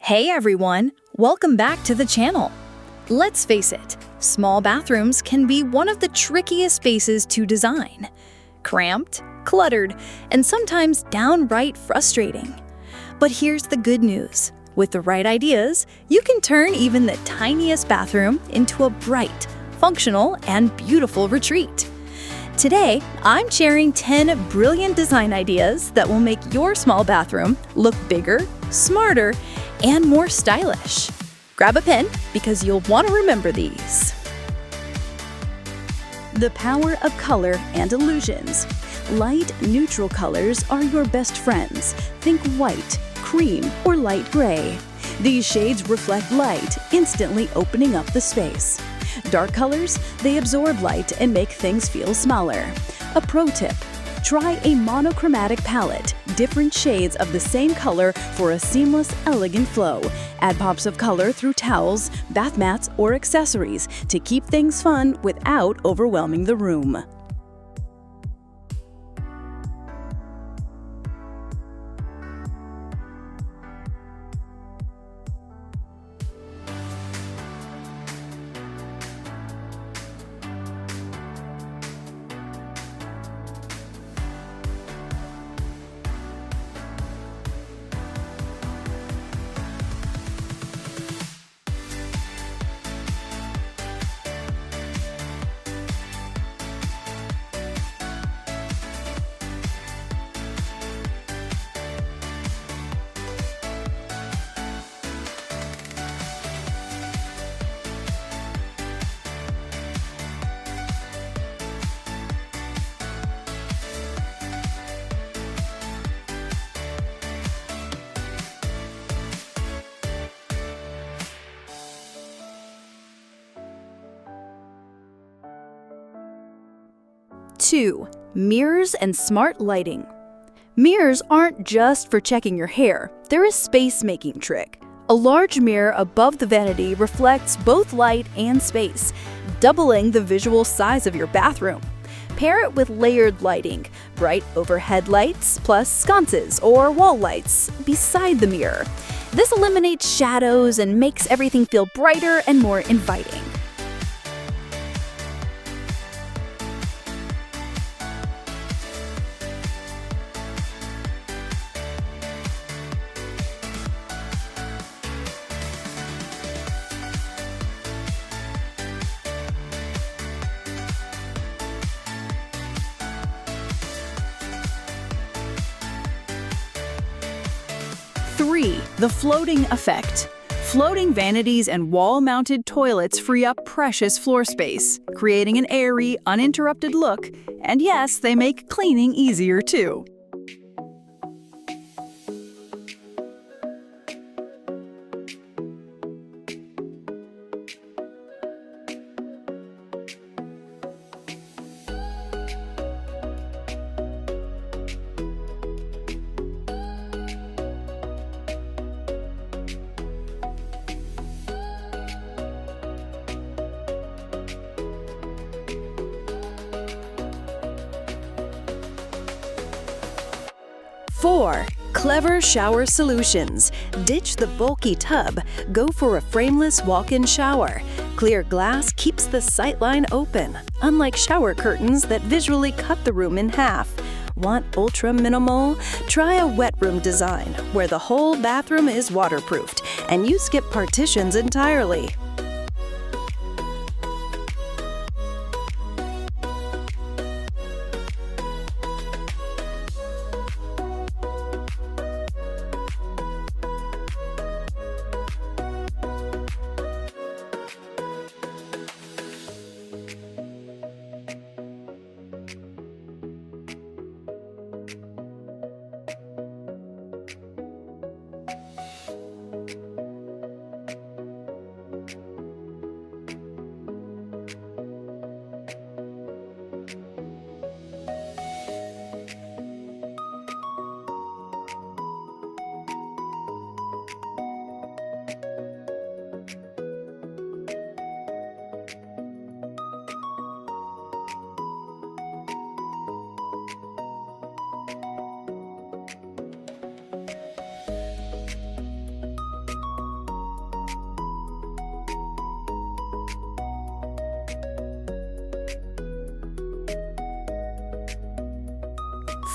Hey everyone, welcome back to the channel. Let's face it, small bathrooms can be one of the trickiest spaces to design. Cramped, cluttered, and sometimes downright frustrating. But here's the good news. With the right ideas, you can turn even the tiniest bathroom into a bright, functional, and beautiful retreat. Today, I'm sharing 10 brilliant design ideas that will make your small bathroom look bigger, smarter, and more stylish. Grab a pen because you'll want to remember these. The power of color and illusions. Light, neutral colors are your best friends. Think white, cream, or light gray. These shades reflect light, instantly opening up the space. Dark colors, they absorb light and make things feel smaller. A pro tip: try a monochromatic palette, different shades of the same color for a seamless, elegant flow. Add pops of color through towels, bath mats, or accessories to keep things fun without overwhelming the room. Two, mirrors and smart lighting. Mirrors aren't just for checking your hair, they're a space-making trick. A large mirror above the vanity reflects both light and space, doubling the visual size of your bathroom. Pair it with layered lighting, bright overhead lights plus sconces or wall lights beside the mirror. This eliminates shadows and makes everything feel brighter and more inviting. Three, the floating effect. Floating vanities and wall-mounted toilets free up precious floor space, creating an airy, uninterrupted look. And yes, they make cleaning easier too. Four, clever shower solutions. Ditch the bulky tub. Go for a frameless walk-in shower. Clear glass keeps the sightline open, unlike shower curtains that visually cut the room in half. Want ultra minimal? Try a wet room design, where the whole bathroom is waterproofed, and you skip partitions entirely.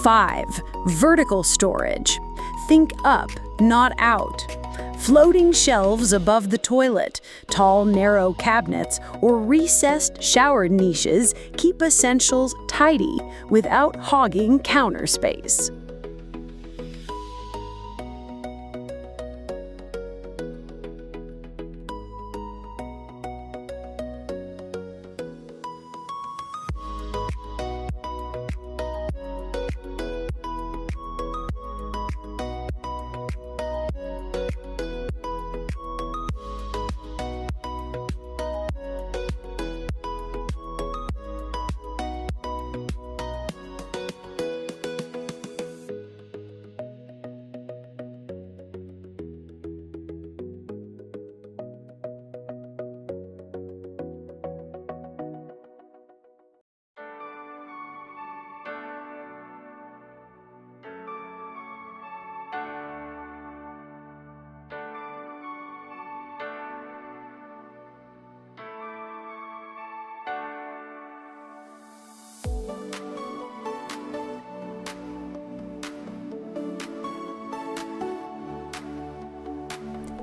5. Vertical storage. Think up, not out. Floating shelves above the toilet, tall, narrow cabinets, or recessed shower niches keep essentials tidy without hogging counter space.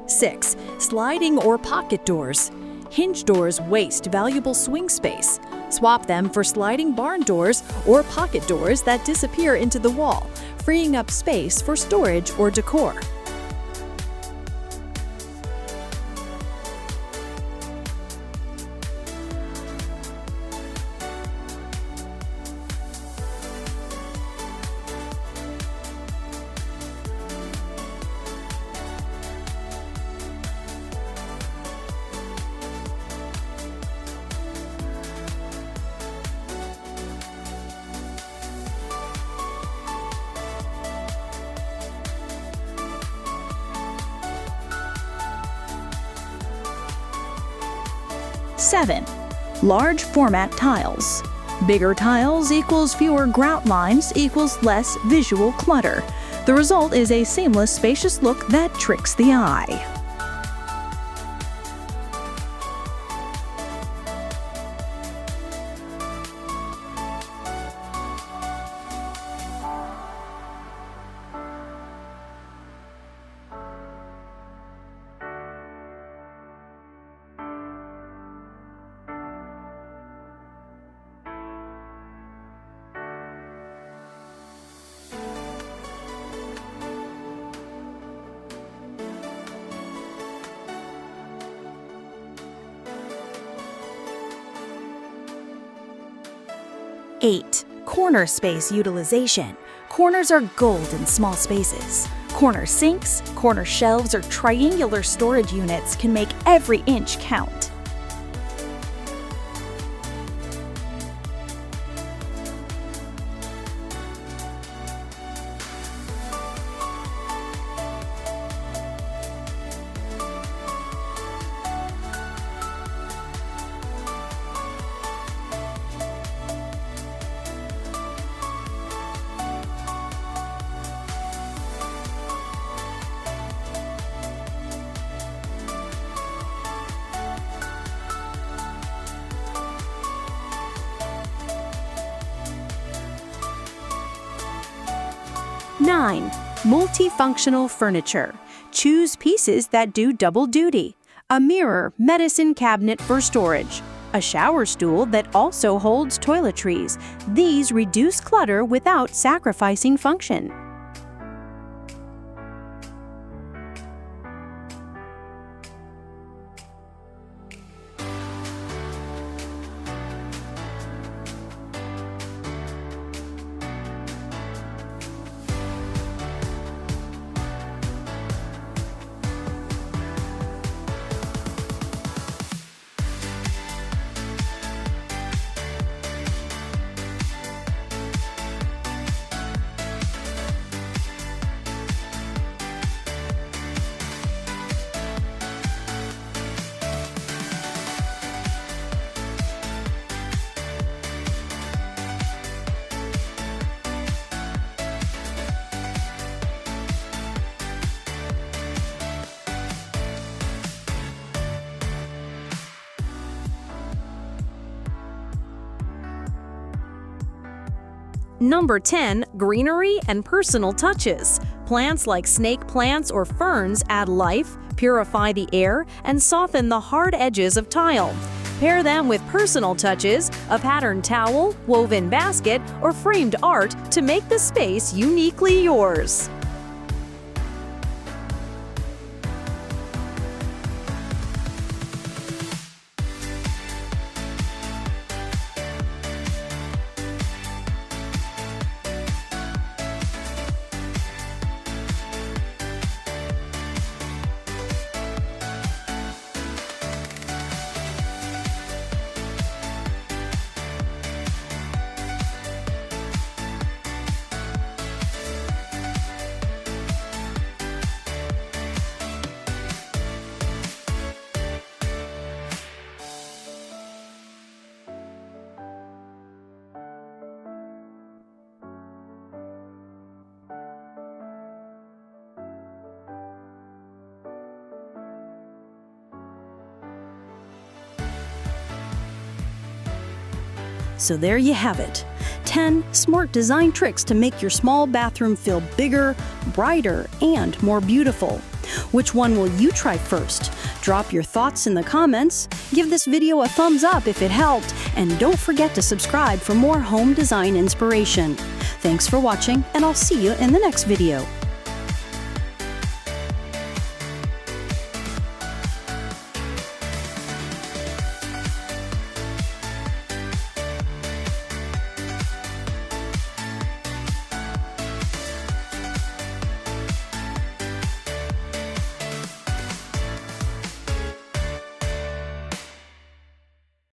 Six, sliding or pocket doors. Hinge doors waste valuable swing space. Swap them for sliding barn doors or pocket doors that disappear into the wall, freeing up space for storage or decor. Seven, large format tiles. Bigger tiles equals fewer grout lines equals less visual clutter. The result is a seamless, spacious look that tricks the eye. Eight, corner space utilization. Corners are gold in small spaces. Corner sinks, corner shelves, or triangular storage units can make every inch count. Nine, multifunctional furniture. Choose pieces that do double duty. A mirror, medicine cabinet for storage. A shower stool that also holds toiletries. These reduce clutter without sacrificing function. Number 10. Greenery and personal touches. Plants like snake plants or ferns add life, purify the air, and soften the hard edges of tile. Pair them with personal touches, a patterned towel, woven basket, or framed art to make the space uniquely yours. So there you have it. 10 smart design tricks to make your small bathroom feel bigger, brighter, and more beautiful. Which one will you try first? Drop your thoughts in the comments, give this video a thumbs up if it helped, and don't forget to subscribe for more home design inspiration. Thanks for watching, and I'll see you in the next video.